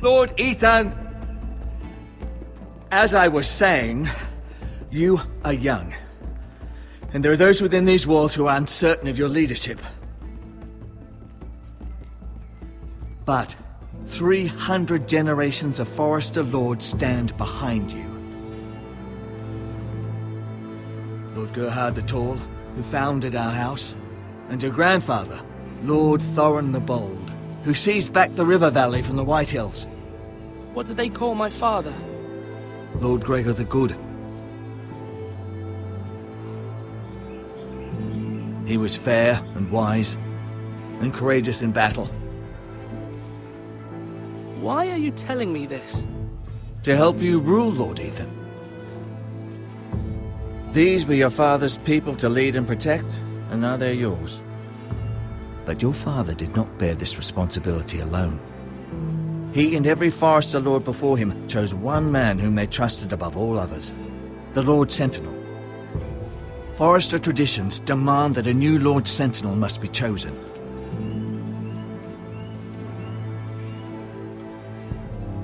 Lord Ethan, as I was saying, you are young. And there are those within these walls who are uncertain of your leadership. But 300 generations of Forester Lords stand behind you. Lord Gerhard the Tall, who founded our house, and your grandfather, Lord Thorin the Bold, who seized back the river valley from the White Hills. What did they call my father? Lord Gregor the Good. He was fair and wise, and courageous in battle. Why are you telling me this? To help you rule, Lord Ethan. These were your father's people to lead and protect, and now they're yours. But your father did not bear this responsibility alone. He and every Forester Lord before him chose one man whom they trusted above all others, the Lord Sentinel. Forester traditions demand that a new Lord Sentinel must be chosen.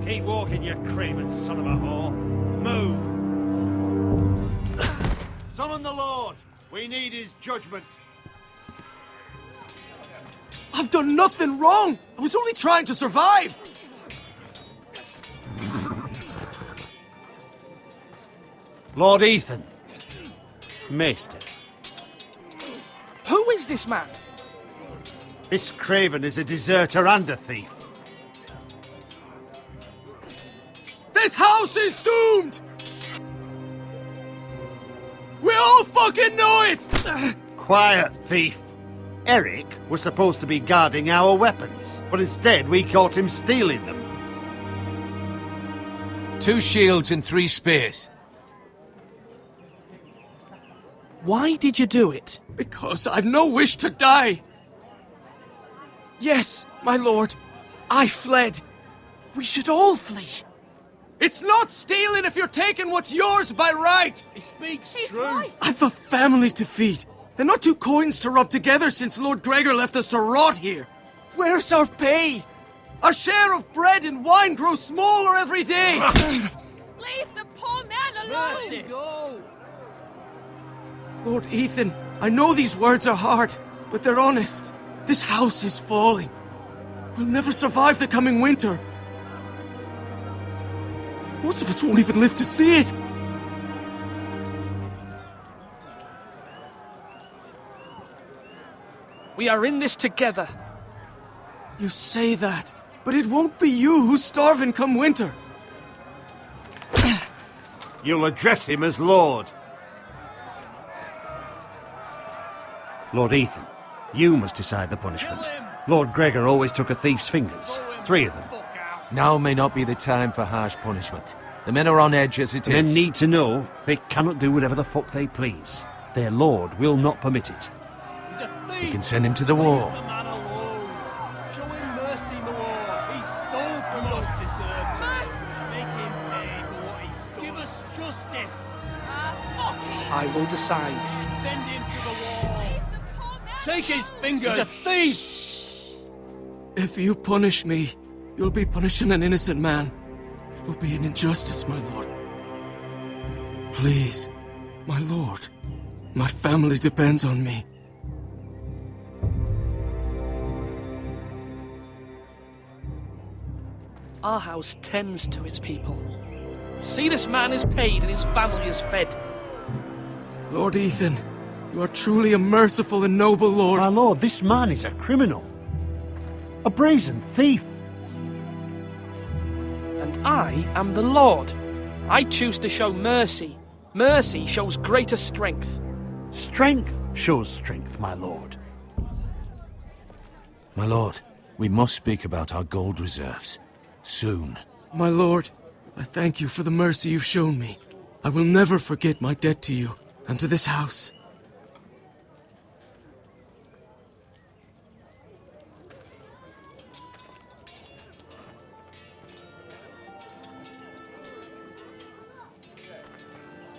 Keep walking, you craven son of a whore. Move! Summon the Lord! We need his judgment. I've done nothing wrong! I was only trying to survive! Lord Ethan. Maester. Who is this man? This craven is a deserter and a thief. This house is doomed! We all fucking know it! Quiet, thief. Eric was supposed to be guarding our weapons, but instead we caught him stealing them. 2 shields and 3 spears. Why did you do it? Because I've no wish to die. Yes, my lord, I fled. We should all flee. It's not stealing if you're taking what's yours by right. He speaks He's truth. right. I've a family to feed, and not 2 coins to rub together since Lord Gregor left us to rot here. Where's our pay? Our share of bread and wine grows smaller every day. Leave the poor man alone! Mercy, go! Lord Ethan, I know these words are hard, but they're honest. This house is falling. We'll never survive the coming winter. Most of us won't even live to see it. We are in this together. You say that, but it won't be you who's starving come winter. You'll address him as Lord. Lord Ethan, you must decide the punishment. Lord Gregor always took a thief's fingers. 3 of them. Now may not be the time for harsh punishment. The men are on edge as it The men is. need to know they cannot do whatever the fuck they please. Their lord will not permit it. He's a thief! We can send him to the wall. Leave the man alone. Show him mercy, my lord. He stole from us. Deserved it. Mercy! Make him pay for what he stole. Give us justice. Fuck it! I will decide. Send him to the wall. Leave the poor man Take his fingers. He's a thief. If you punish me, you'll be punishing an innocent man. It will be an injustice, my lord. Please, my lord. My family depends on me. Our house tends to its people. See, this man is paid and his family is fed. Lord Ethan, you are truly a merciful and noble lord. My lord, this man is a criminal. A brazen thief. And I am the Lord. I choose to show mercy. Mercy shows greater strength. Strength shows strength, my lord. My lord, we must speak about our gold reserves. Soon. My lord, I thank you for the mercy you've shown me. I will never forget my debt to you and to this house.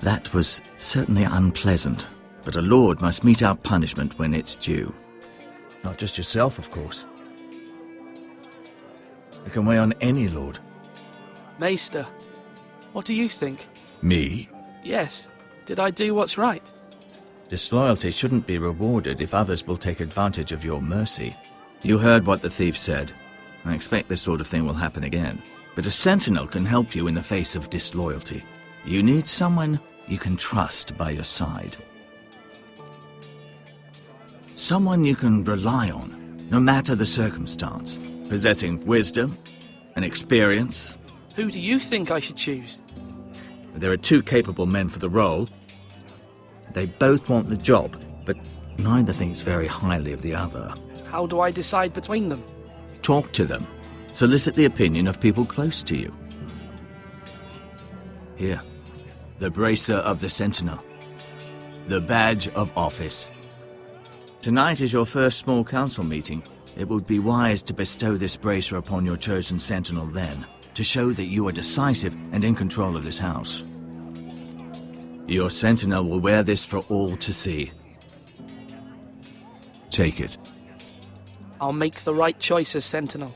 That was certainly unpleasant, But a lord must mete out punishment when it's due. Not just yourself, of course. It can weigh on any lord. Maester, what do you think? Me? Yes. Did I do what's right? Disloyalty shouldn't be rewarded if others will take advantage of your mercy. You heard what the thief said. I expect this sort of thing will happen again. But a sentinel can help you in the face of disloyalty. You need someone you can trust by your side. Someone you can rely on, no matter the circumstance. Possessing wisdom and experience. Who do you think I should choose? There are two capable men for the role. They both want the job, but neither thinks very highly of the other. How do I decide between them? Talk to them. Solicit the opinion of people close to you. Here, the bracer of the Sentinel. The badge of office. Tonight is your first small council meeting. It would be wise to bestow this bracer upon your chosen Sentinel then, to show that you are decisive and in control of this house. Your Sentinel will wear this for all to see. Take it. I'll make the right choice as Sentinel.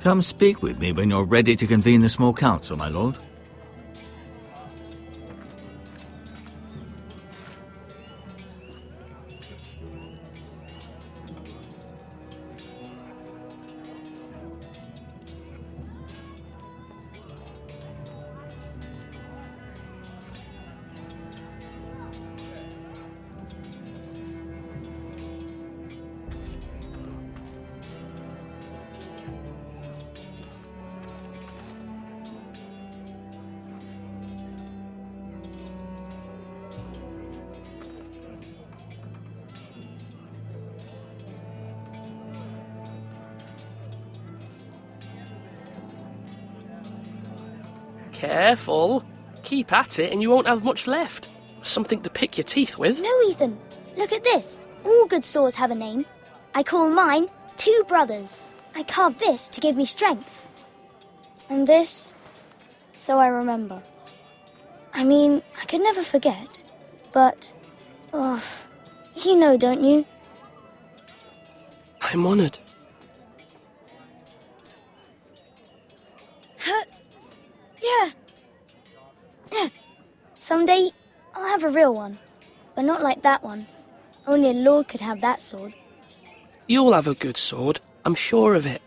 Come speak with me when you're ready to convene the small council, my lord. Careful. Keep at it and you won't have much left. Something to pick your teeth with. No, Ethan. Look at this. All good swords have a name. I call mine Two Brothers. I carved this to give me strength. And this, so I remember. I mean, I could never forget. But, you know, don't you? I'm honoured. Yeah. Someday, I'll have a real one. But not like that one. Only a lord could have that sword. You'll have a good sword. I'm sure of it.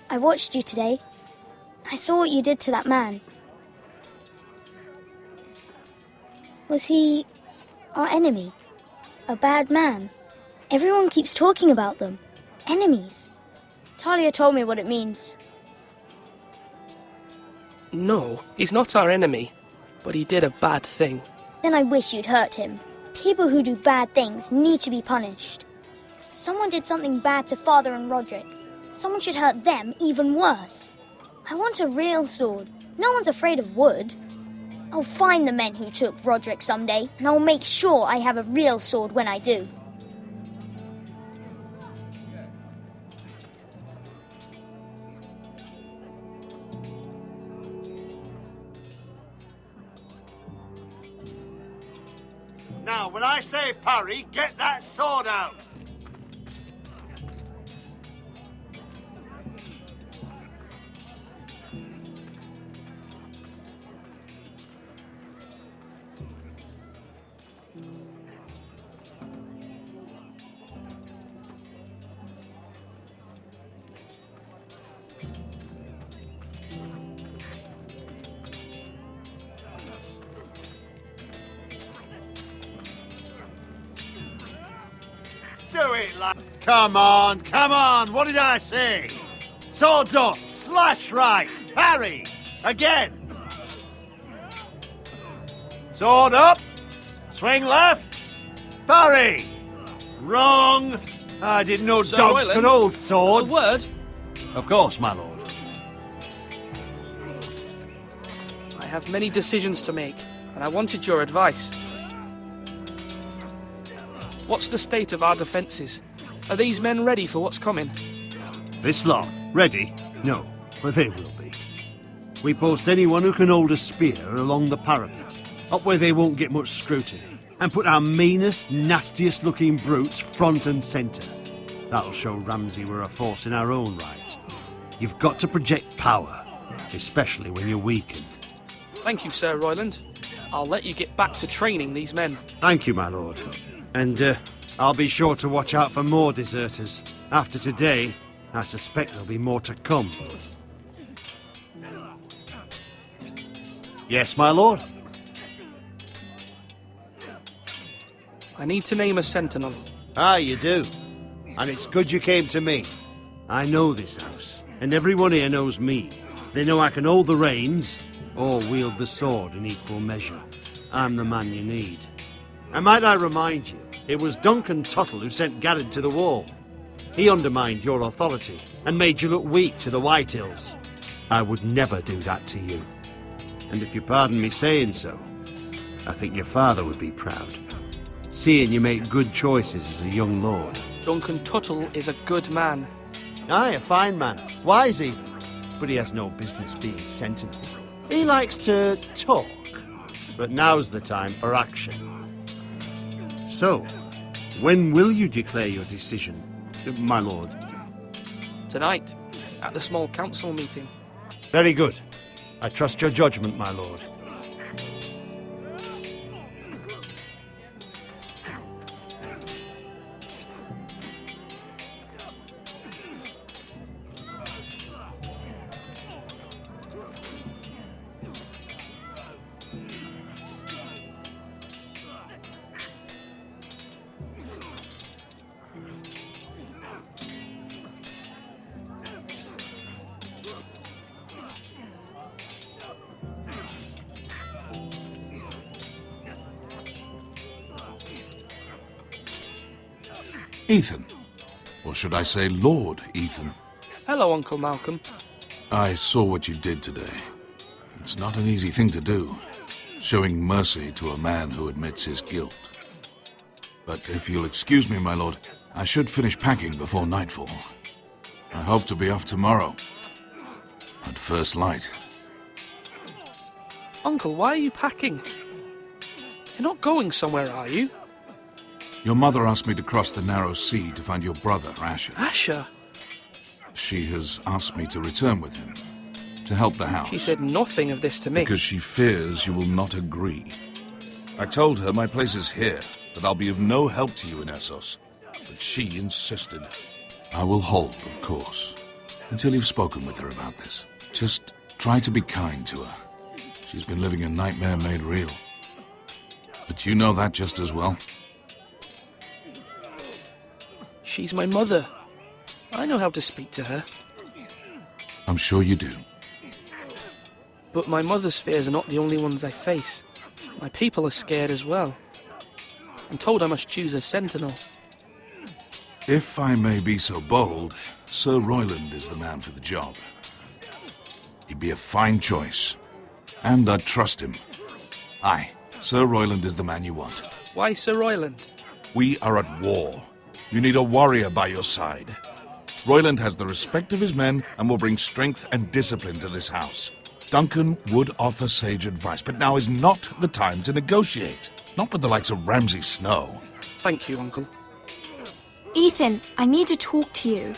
I watched you today. I saw what you did to that man. Was he our enemy? A bad man? Everyone keeps talking about them. Enemies. Talia told me what it means. No, he's not our enemy, but he did a bad thing. Then I wish you'd hurt him. People who do bad things need to be punished. Someone did something bad to Father and Roderick. Someone should hurt them even worse. I want a real sword. No one's afraid of wood. I'll find the men who took Roderick someday, and I'll make sure I have a real sword when I do. Now, when I say parry, get that sword out! Do it, lad. Come on, what did I say? Swords up, slash right, parry, again. Sword up, swing left, parry. Wrong. I didn't know Sir dogs Royland, could hold swords. A word? Of course, my lord. I have many decisions to make, and I wanted your advice. What's the state of our defences? Are these men ready for what's coming? This lot, ready? No, but they will be. We post anyone who can hold a spear along the parapet, up where they won't get much scrutiny, and put our meanest, nastiest looking brutes front and centre. That'll show Ramsay we're a force in our own right. You've got to project power, especially when you're weakened. Thank you, Sir Royland. I'll let you get back to training these men. Thank you, my lord. And I'll be sure to watch out for more deserters. After today, I suspect there'll be more to come. Yes, my lord? I need to name a sentinel. Ah, you do. And it's good you came to me. I know this house, and everyone here knows me. They know I can hold the reins, or wield the sword in equal measure. I'm the man you need. And might I remind you, it was Duncan Tuttle who sent Garrett to the wall. He undermined your authority, and made you look weak to the Whitehills. I would never do that to you. And if you pardon me saying so, I think your father would be proud, seeing you make good choices as a young lord. Duncan Tuttle is a good man. Aye, a fine man. Wise even. But he has no business being sentinel. He likes to talk, but now's the time for action. So, when will you declare your decision, my lord? Tonight, at the small council meeting. Very good. I trust your judgment, my lord. Ethan. Or should I say Lord Ethan? Hello, Uncle Malcolm. I saw what you did today. It's not an easy thing to do, showing mercy to a man who admits his guilt. But if you'll excuse me, my lord, I should finish packing before nightfall. I hope to be off tomorrow, at first light. Uncle, why are you packing? You're not going somewhere, are you? Your mother asked me to cross the narrow sea to find your brother, Asher. Asher? She has asked me to return with him, to help the house. She said nothing of this to me. Because she fears you will not agree. I told her my place is here, that I'll be of no help to you in Essos. But she insisted. I will hold, of course, until you've spoken with her about this. Just try to be kind to her. She's been living a nightmare made real. But you know that just as well. She's my mother. I know how to speak to her. I'm sure you do. But my mother's fears are not the only ones I face. My people are scared as well. I'm told I must choose a sentinel. If I may be so bold, Sir Royland is the man for the job. He'd be a fine choice. And I'd trust him. Aye, Sir Royland is the man you want. Why Sir Royland? We are at war. You need a warrior by your side. Royland has the respect of his men and will bring strength and discipline to this house. Duncan would offer sage advice, but now is not the time to negotiate. Not with the likes of Ramsay Snow. Thank you, Uncle. Ethan, I need to talk to you.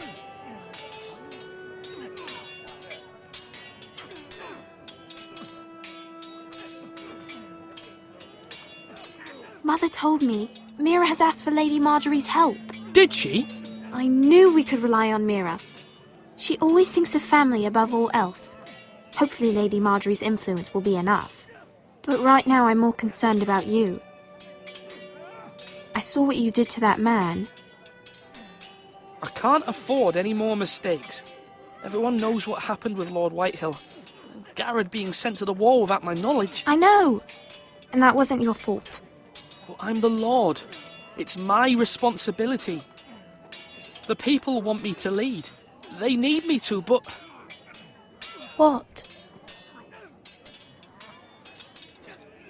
Mother told me Mira has asked for Lady Marjorie's help. Did she? I knew we could rely on Mira. She always thinks of family above all else. Hopefully Lady Marjorie's influence will be enough. But right now I'm more concerned about you. I saw what you did to that man. I can't afford any more mistakes. Everyone knows what happened with Lord Whitehill. Garrett being sent to the war without my knowledge. I know. And that wasn't your fault. But I'm the Lord. It's my responsibility. The people want me to lead. They need me to, but... What?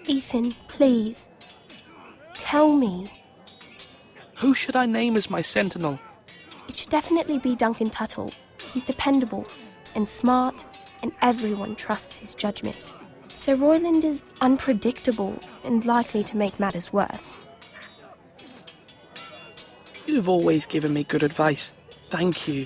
Ethan, please. Tell me. Who should I name as my sentinel? It should definitely be Duncan Tuttle. He's dependable and smart and everyone trusts his judgment. Sir Royland is unpredictable and likely to make matters worse. You've always given me good advice. Thank you.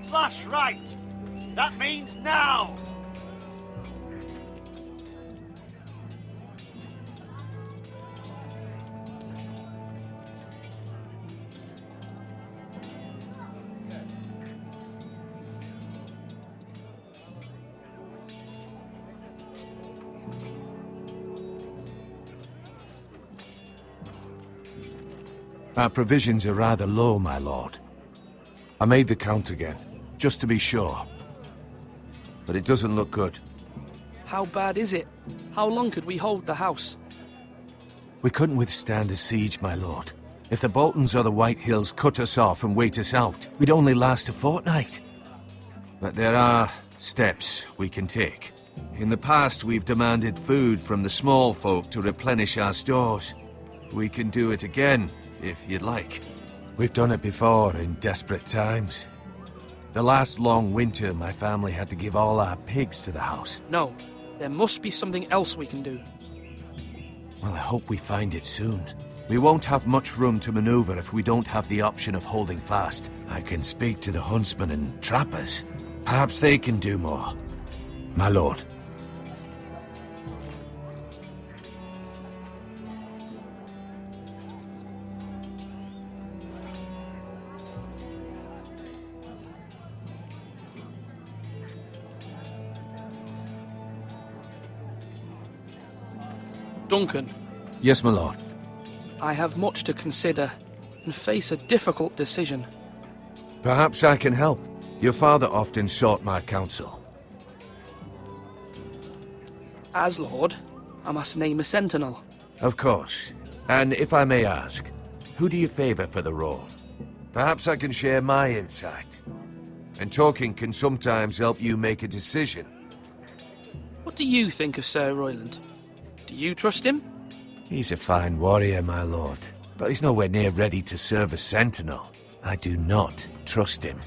Slash right! That means now! Our provisions are rather low, my lord. I made the count again, just to be sure. But it doesn't look good. How bad is it? How long could we hold the house? We couldn't withstand a siege, my lord. If the Boltons or the White Hills cut us off and wait us out, we'd only last a fortnight. But there are steps we can take. In the past, we've demanded food from the small folk to replenish our stores. We can do it again, if you'd like. We've done it before in desperate times. The last long winter, my family had to give all our pigs to the house. No, there must be something else we can do. Well, I hope we find it soon. We won't have much room to maneuver if we don't have the option of holding fast. I can speak to the huntsmen and trappers. Perhaps they can do more. My lord. Duncan, Yes, my lord. I have much to consider and face a difficult decision. Perhaps I can help. Your father often sought my counsel. As Lord, I must name a sentinel. Of course. And if I may ask, who do you favor for the role? Perhaps I can share my insight. And talking can sometimes help you make a decision. What do you think of Sir Royland? Do you trust him? He's a fine warrior, my lord. But he's nowhere near ready to serve as sentinel. I do not trust him.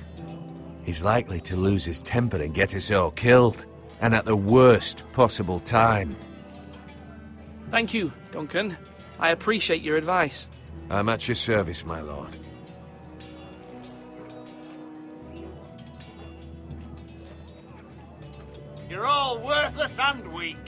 He's likely to lose his temper and get us all killed. And at the worst possible time. Thank you, Duncan. I appreciate your advice. I'm at your service, my lord. You're all worthless and weak.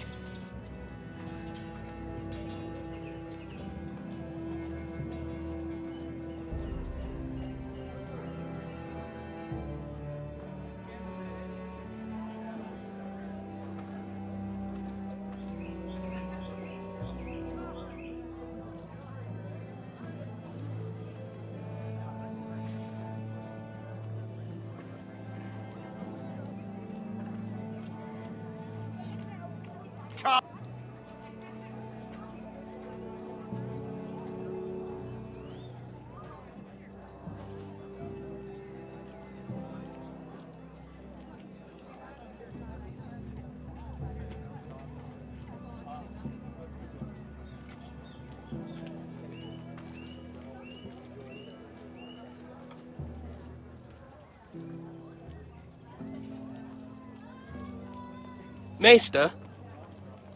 Maester,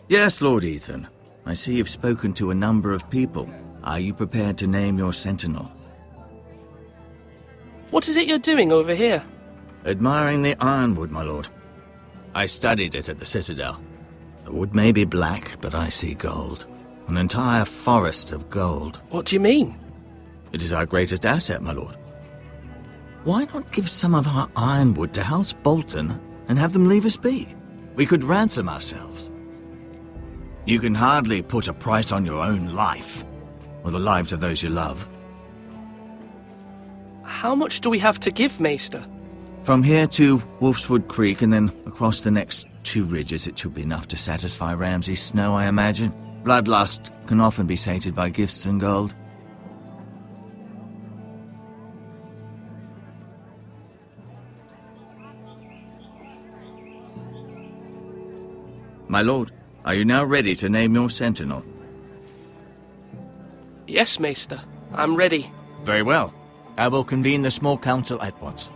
Yes, Lord Ethan. I see you've spoken to a number of people. Are you prepared to name your sentinel? what is it you're doing over here? Admiring the ironwood, my lord. I studied it at the Citadel. The wood may be black, but I see gold. An entire forest of gold. What do you mean? It is our greatest asset, my lord. Why not give some of our ironwood to House Bolton and have them leave us be? We could ransom ourselves. You can hardly put a price on your own life, or the lives of those you love. How much do we have to give, Maester? From here to Wolfswood Creek and then across the next 2 ridges, it should be enough to satisfy Ramsay Snow, I imagine. Bloodlust can often be sated by gifts and gold. My lord, are you now ready to name your sentinel? Yes, Maester. I'm ready. Very well. I will convene the small council at once.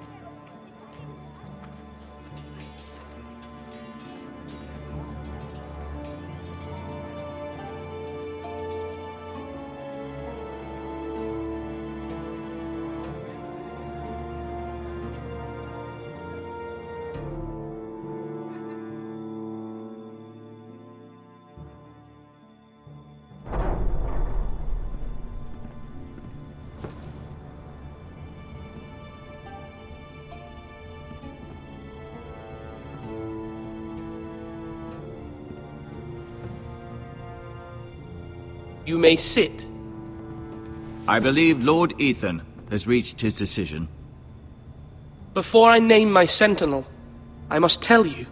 You may sit. I believe Lord Ethan has reached his decision. Before I name my sentinel, I must tell you.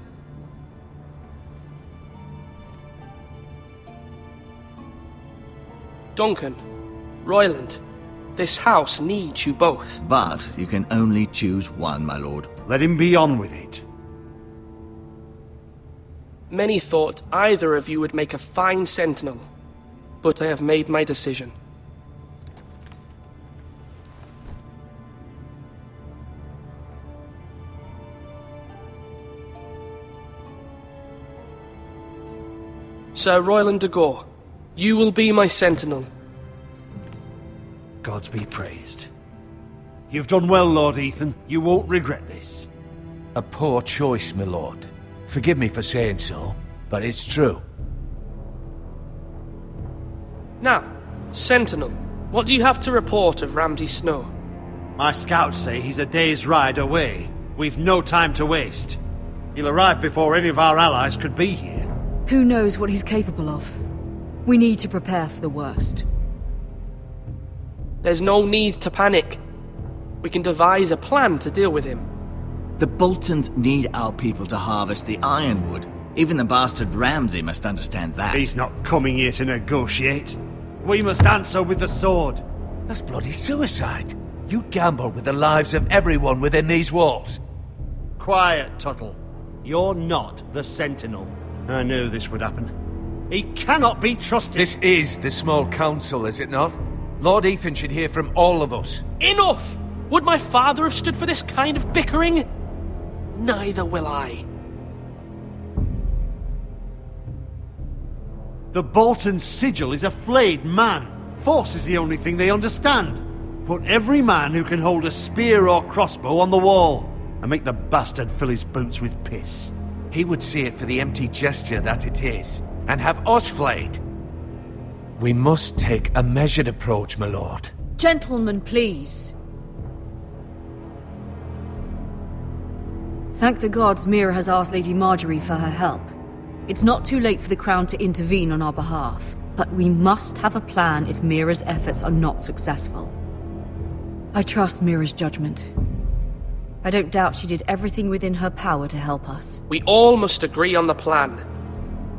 Duncan, Royland, this house needs you both. But you can only choose one, my lord. Let him be on with it. Many thought either of you would make a fine sentinel, but I have made my decision. Sir Royland de Gore, you will be my sentinel. Gods be praised. You've done well, Lord Ethan. You won't regret this. A poor choice, my lord. Forgive me for saying so, but it's true. Now, sentinel, what do you have to report of Ramsay Snow? My scouts say he's a day's ride away. We've no time to waste. He'll arrive before any of our allies could be here. Who knows what he's capable of? We need to prepare for the worst. There's no need to panic. We can devise a plan to deal with him. The Boltons need our people to harvest the ironwood. Even the bastard Ramsay must understand that. He's not coming here to negotiate. We must answer with the sword. That's bloody suicide. You'd gamble with the lives of everyone within these walls. Quiet, Tuttle. You're not the Sentinel. I knew this would happen. He cannot be trusted. This is the small council, is it not? Lord Ethan should hear from all of us. Enough! Would my father have stood for this kind of bickering? Neither will I. The Bolton sigil is a flayed man. Force is the only thing they understand. Put every man who can hold a spear or crossbow on the wall, and make the bastard fill his boots with piss. He would see it for the empty gesture that it is, and have us flayed. We must take a measured approach, my lord. Gentlemen, please. Thank the gods Mira has asked Lady Marjorie for her help. It's not too late for the Crown to intervene on our behalf, but we must have a plan if Mira's efforts are not successful. I trust Mira's judgment. I don't doubt she did everything within her power to help us. We all must agree on the plan.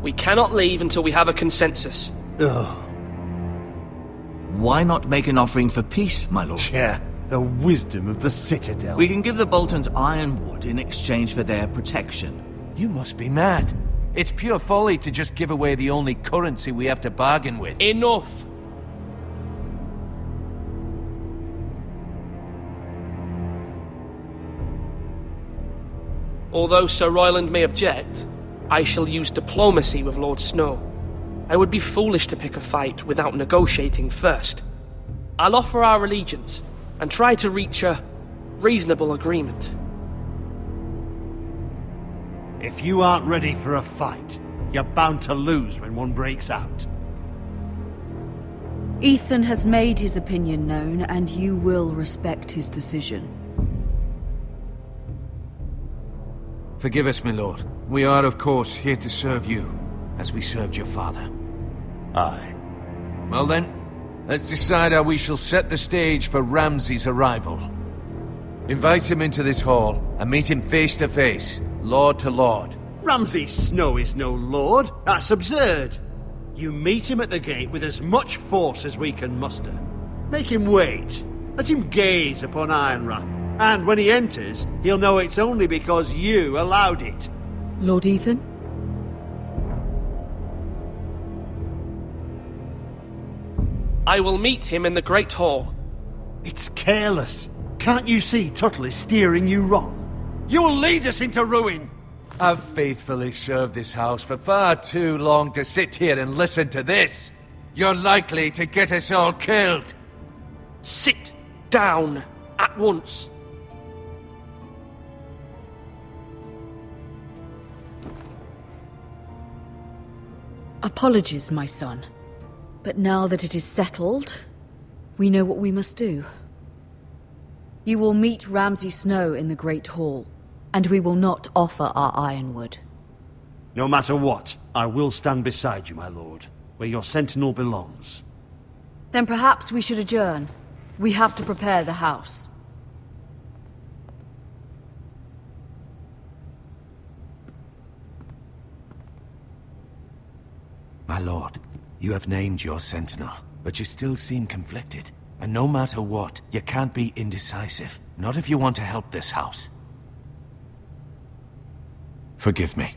We cannot leave until we have a consensus. Ugh. Why not make an offering for peace, my lord? Yeah, the wisdom of the Citadel. We can give the Boltons ironwood in exchange for their protection. You must be mad. It's pure folly to just give away the only currency we have to bargain with. Enough! Although Sir Royland may object, I shall use diplomacy with Lord Snow. I would be foolish to pick a fight without negotiating first. I'll offer our allegiance, and try to reach a reasonable agreement. If you aren't ready for a fight, you're bound to lose when one breaks out. Ethan has made his opinion known, and you will respect his decision. Forgive us, my lord. We are, of course, here to serve you, as we served your father. Aye. Well then, let's decide how we shall set the stage for Ramsay's arrival. Invite him into this hall, and meet him face to face, lord to lord. Ramsay Snow is no lord. That's absurd. You meet him at the gate with as much force as we can muster. Make him wait. Let him gaze upon Ironrath. And when he enters, he'll know it's only because you allowed it. Lord Ethan? I will meet him in the Great Hall. It's careless. Can't you see Tuttle is steering you wrong? You will lead us into ruin! I've faithfully served this house for far too long to sit here and listen to this. You're likely to get us all killed. Sit down at once. Apologies, my son. But now that it is settled, we know what we must do. You will meet Ramsay Snow in the Great Hall, and we will not offer our ironwood. No matter what, I will stand beside you, my lord, where your sentinel belongs. Then perhaps we should adjourn. We have to prepare the house. My lord, you have named your sentinel, but you still seem conflicted. And no matter what, you can't be indecisive. Not if you want to help this house. Forgive me.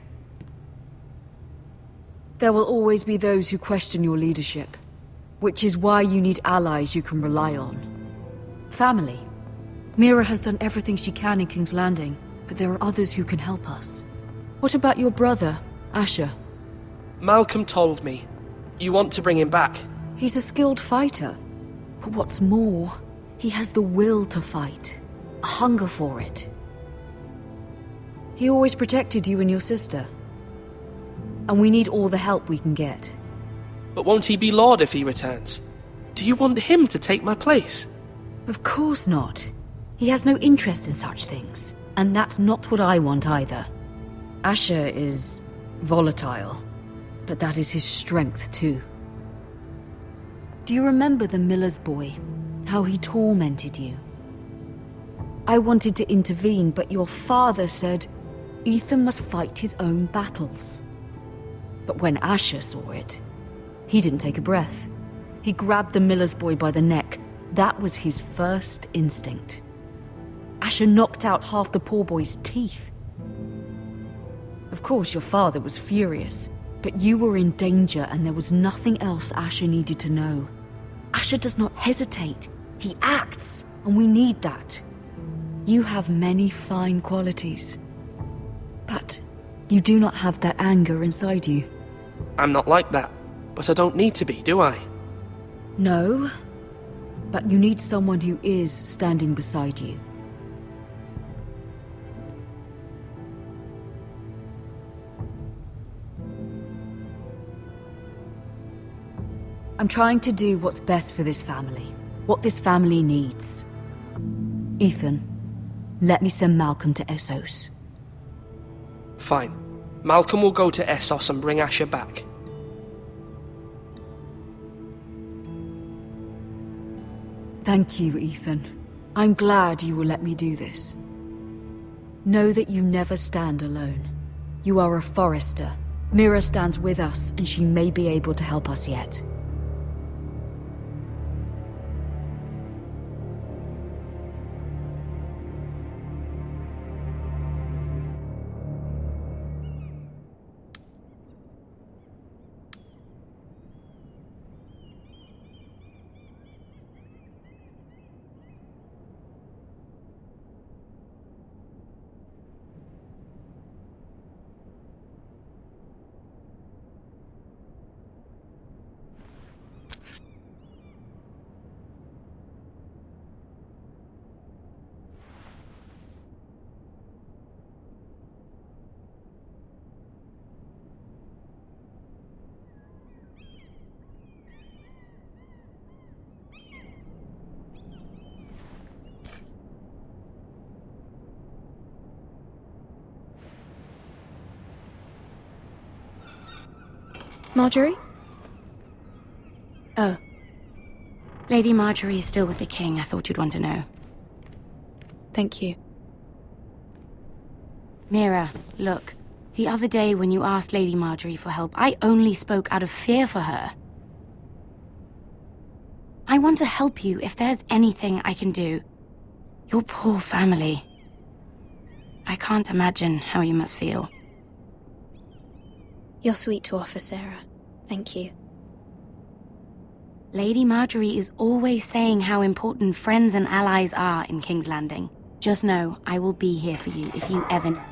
There will always be those who question your leadership, which is why you need allies you can rely on. Family. Mira has done everything she can in King's Landing, but there are others who can help us. What about your brother, Asher? Malcolm told me. You want to bring him back? He's a skilled fighter. But what's more, he has the will to fight. A hunger for it. He always protected you and your sister. And we need all the help we can get. But won't he be Lord if he returns? Do you want him to take my place? Of course not. He has no interest in such things. And that's not what I want either. Asher is volatile. But that is his strength too. Do you remember the miller's boy? How he tormented you? I wanted to intervene, but your father said Ethan must fight his own battles. But when Asher saw it, he didn't take a breath. He grabbed the miller's boy by the neck. That was his first instinct. Asher knocked out half the poor boy's teeth. Of course, your father was furious, but you were in danger and there was nothing else Asher needed to know. Asher does not hesitate. He acts, and we need that. You have many fine qualities, but you do not have that anger inside you. I'm not like that, but I don't need to be, do I? No, but you need someone who is standing beside you. I'm trying to do what's best for this family, what this family needs. Ethan, let me send Malcolm to Essos. Fine. Malcolm will go to Essos and bring Asher back. Thank you, Ethan. I'm glad you will let me do this. Know that you never stand alone. You are a Forester. Mira stands with us, and she may be able to help us yet. Marjorie? Oh. Lady Marjorie is still with the king. I thought you'd want to know. Thank you. Mira, look. The other day when you asked Lady Marjorie for help, I only spoke out of fear for her. I want to help you if there's anything I can do. Your poor family. I can't imagine how you must feel. You're sweet to offer, Sarah. Thank you. Lady Marjorie is always saying how important friends and allies are in King's Landing. Just know, I will be here for you if you ever...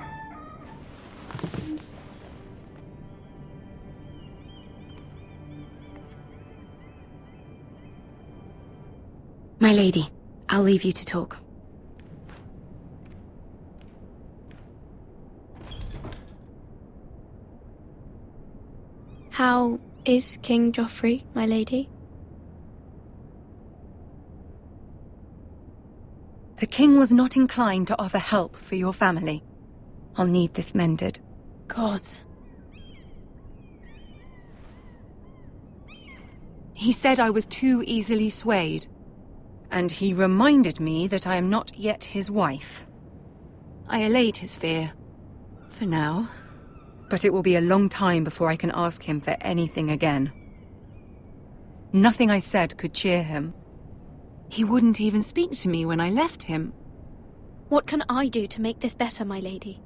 My lady, I'll leave you to talk. How is King Joffrey, my lady? The king was not inclined to offer help for your family. I'll need this mended. Gods. He said I was too easily swayed. And he reminded me that I am not yet his wife. I allayed his fear. For now. But it will be a long time before I can ask him for anything again. Nothing I said could cheer him. He wouldn't even speak to me when I left him. What can I do to make this better, my lady?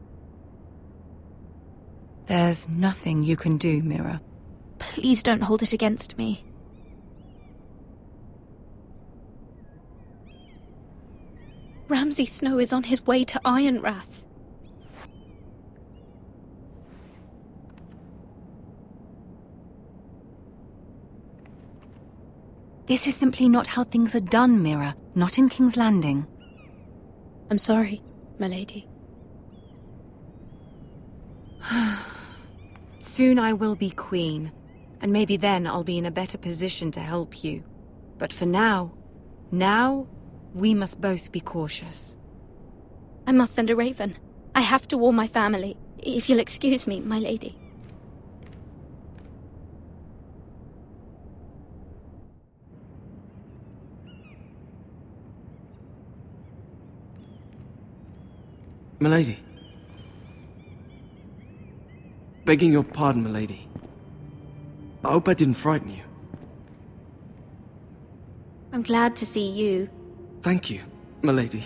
There's nothing you can do, Mira. Please don't hold it against me. Ramsay Snow is on his way to Ironrath. This is simply not how things are done, Mira. Not in King's Landing. I'm sorry, my lady. Soon I will be queen, and maybe then I'll be in a better position to help you. But for now, we must both be cautious. I must send a raven. I have to warn my family. If you'll excuse me, my lady. Milady. Begging your pardon, milady. I hope I didn't frighten you. I'm glad to see you. Thank you, milady.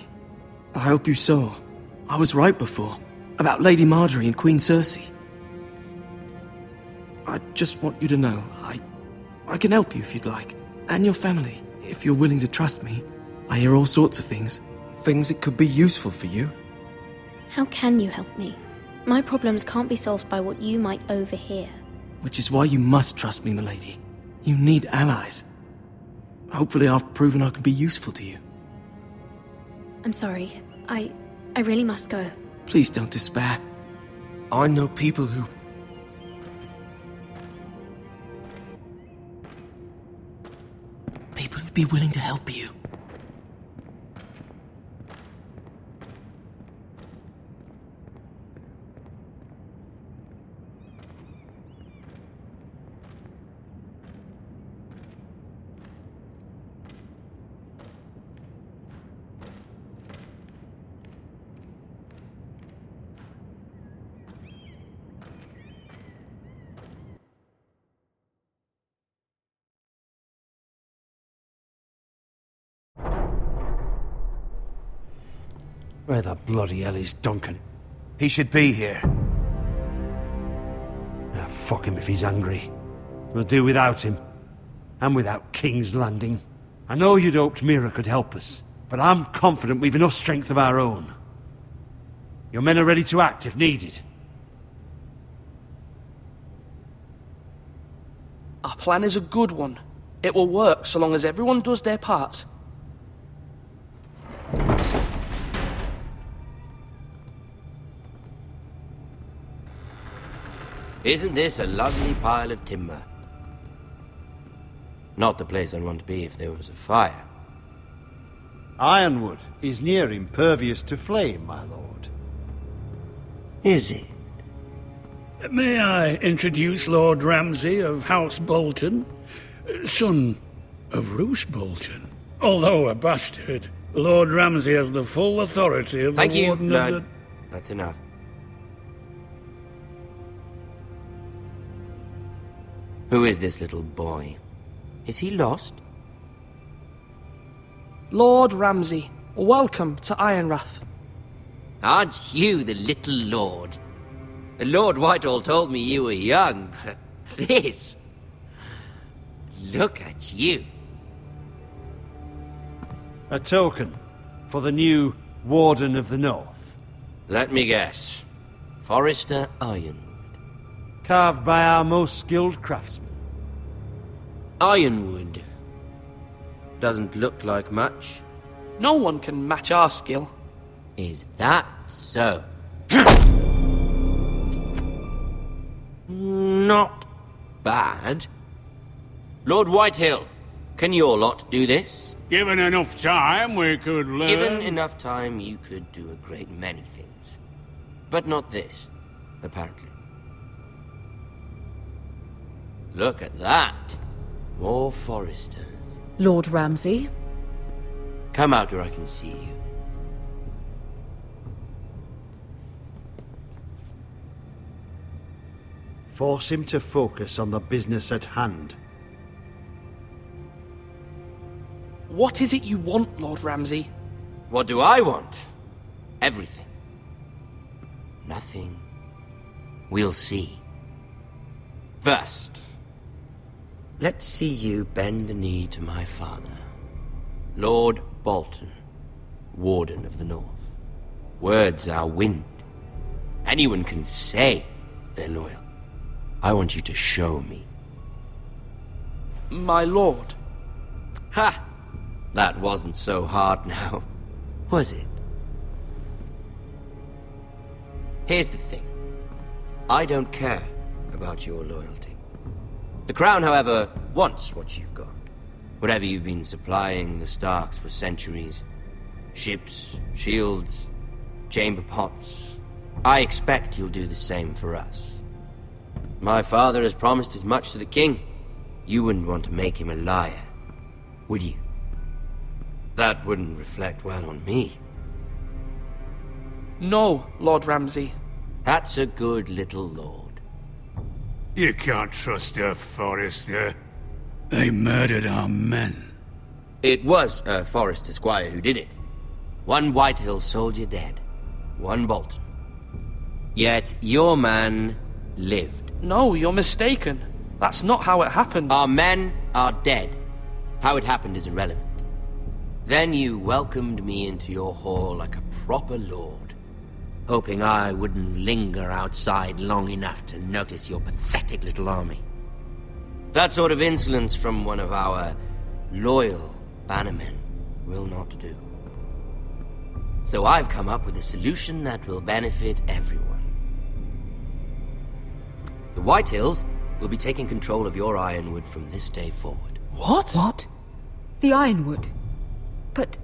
I hope you saw. I was right before. About Lady Marjorie and Queen Cersei. I just want you to know, I can help you if you'd like. And your family, if you're willing to trust me. I hear all sorts of things. Things that could be useful for you. How can you help me? My problems can't be solved by what you might overhear. Which is why you must trust me, milady. You need allies. Hopefully I've proven I can be useful to you. I'm sorry. I really must go. Please don't despair. I know people who... People who'd be willing to help you. Where the bloody hell is Duncan? He should be here. Ah, fuck him if he's hungry. We'll do without him. And without King's Landing. I know you'd hoped Mira could help us, but I'm confident we've enough strength of our own. Your men are ready to act if needed. Our plan is a good one. It will work so long as everyone does their part. Isn't this a lovely pile of timber? Not the place I'd want to be if there was a fire. Ironwood is near impervious to flame, my lord. Is it? May I introduce Lord Ramsay of House Bolton, son of Roose Bolton. Although a bastard, Lord Ramsay has the full authority of Thank the you, Warden Lord. of the... That's enough. Who is this little boy? Is he lost? Lord Ramsay, welcome to Ironrath. Aren't you the little lord? Lord Whitehall told me you were young, but this... Look at you. A token for the new Warden of the North. Let me guess. Forrester Ironwood. Carved by our most skilled craftsmen. Ironwood. Doesn't look like much. No one can match our skill. Is that so? Not bad. Lord Whitehill, can your lot do this? Given enough time, we could learn... Given enough time, you could do a great many things. But not this, apparently. Look at that. More Foresters. Lord Ramsay? Come out where I can see you. Force him to focus on the business at hand. What is it you want, Lord Ramsay? What do I want? Everything. Nothing. We'll see. First, let's see you bend the knee to my father, Lord Bolton, Warden of the North. Words are wind. Anyone can say they're loyal. I want you to show me. My lord. Ha! That wasn't so hard now, was it? Here's the thing. I don't care about your loyalty. The Crown, however, wants what you've got. Whatever you've been supplying the Starks for centuries. Ships, shields, chamber pots. I expect you'll do the same for us. My father has promised as much to the king. You wouldn't want to make him a liar, would you? That wouldn't reflect well on me. No, Lord Ramsay. That's a good little lord. You can't trust her, Forrester. They murdered our men. It was a Forrester squire who did it. One Whitehill soldier dead. One Bolton. Yet your man lived. No, you're mistaken. That's not how it happened. Our men are dead. How it happened is irrelevant. Then you welcomed me into your hall like a proper lord, hoping I wouldn't linger outside long enough to notice your pathetic little army. That sort of insolence from one of our loyal bannermen will not do. So I've come up with a solution that will benefit everyone. The Whitehills will be taking control of your Ironwood from this day forward. What? What? The Ironwood? But...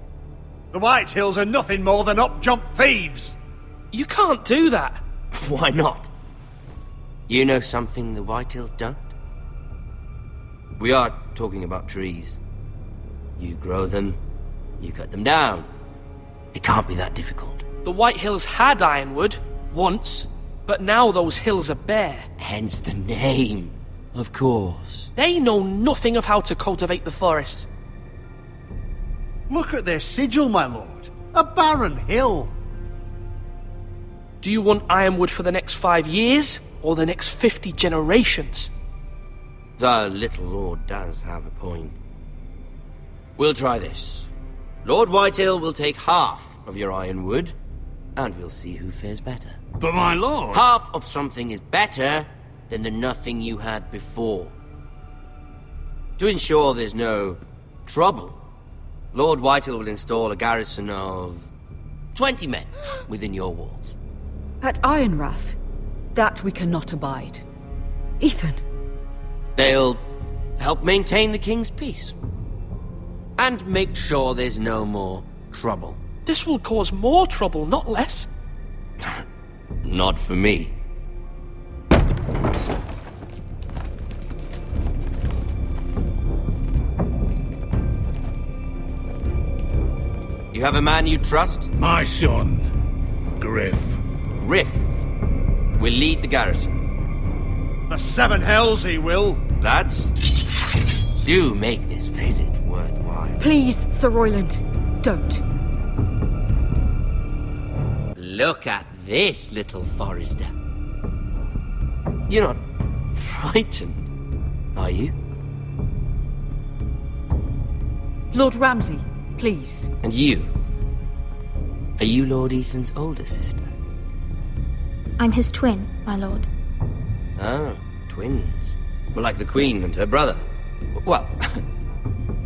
The Whitehills are nothing more than up-jump thieves! You can't do that! Why not? You know something the Whitehills don't? We are talking about trees. You grow them, you cut them down. It can't be that difficult. The White Hills had Ironwood, once, but now those hills are bare. Hence the name, of course. They know nothing of how to cultivate the forest. Look at their sigil, my lord. A barren hill. Do you want Ironwood for the next 5 years, or the next 50 generations? The little lord does have a point. We'll try this. Lord Whitehill will take half of your Ironwood, and we'll see who fares better. But my lord... Half of something is better than the nothing you had before. To ensure there's no trouble, Lord Whitehill will install a garrison of 20 men within your walls. At Ironrath? That we cannot abide. Ethan! They'll help maintain the king's peace. And make sure there's no more trouble. This will cause more trouble, not less. Not for me. You have a man you trust? My son, Griff. Griff will lead the garrison. The seven hells he will. Lads, do make this visit worthwhile. Please, Sir Royland, don't. Look at this, little Forrester. You're not frightened, are you? Lord Ramsay, please. And you? Are you Lord Ethan's older sister? I'm his twin, my lord. Ah, twins. Well, like the Queen and her brother. Well,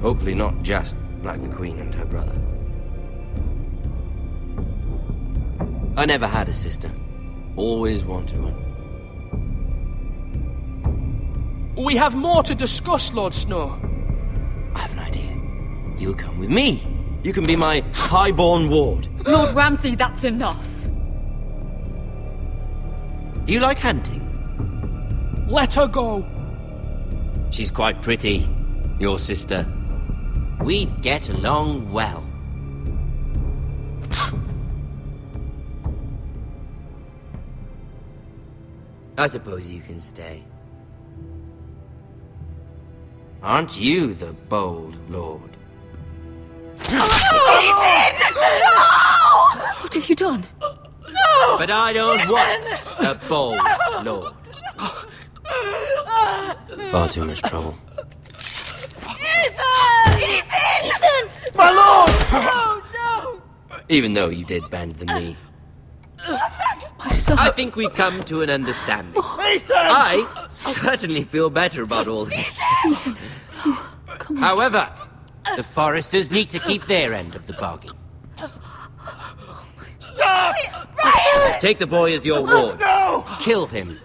hopefully not just like the Queen and her brother. I never had a sister. Always wanted one. We have more to discuss, Lord Snow. I have an idea. You'll come with me. You can be my highborn ward. Lord Ramsay, that's enough. Do you like hunting? Let her go. She's quite pretty, your sister. We'd get along well. I suppose you can stay. Aren't you the bold lord? What have you done? No! But I don't want a bold lord. Far too much trouble. Ethan! My lord! Oh, no! Even though you did bend the knee. My son. I think we've come to an understanding. I certainly feel better about all this. Ethan. Oh, come on. However, the Foresters need to keep their end of the bargain. Stop! Ryan! Take the boy as your ward. No! Kill him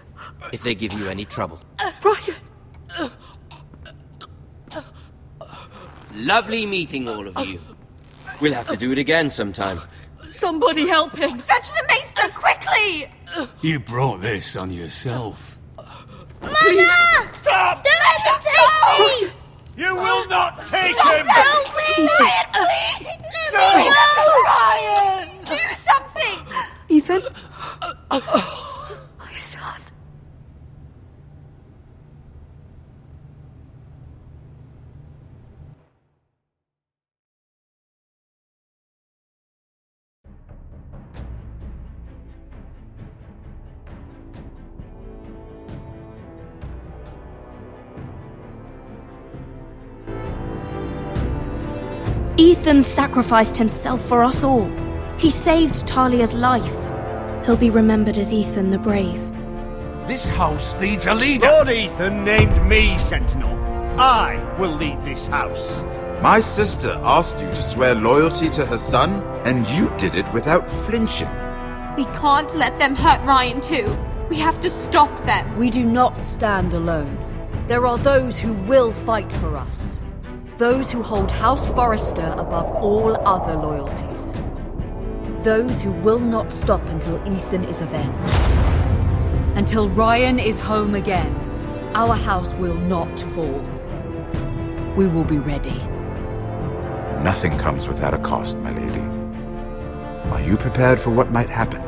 if they give you any trouble. Brian! Lovely meeting all of you. We'll have to do it again sometime. Somebody help him! Fetch the maester, quickly! You brought this on yourself. Mama! Stop! Don't let them take me! You will not take Stop him! them, please! Ryan, please! No! Ryan! Do something! Ethan? My son. Ethan sacrificed himself for us all. He saved Talia's life. He'll be remembered as Ethan the Brave. This house needs a leader. Lord Ethan named me Sentinel. I will lead this house. My sister asked you to swear loyalty to her son, and you did it without flinching. We can't let them hurt Ryan too. We have to stop them. We do not stand alone. There are those who will fight for us. Those who hold House Forrester above all other loyalties. Those who will not stop until Ethan is avenged. Until Ryan is home again, our house will not fall. We will be ready. Nothing comes without a cost, my lady. Are you prepared for what might happen?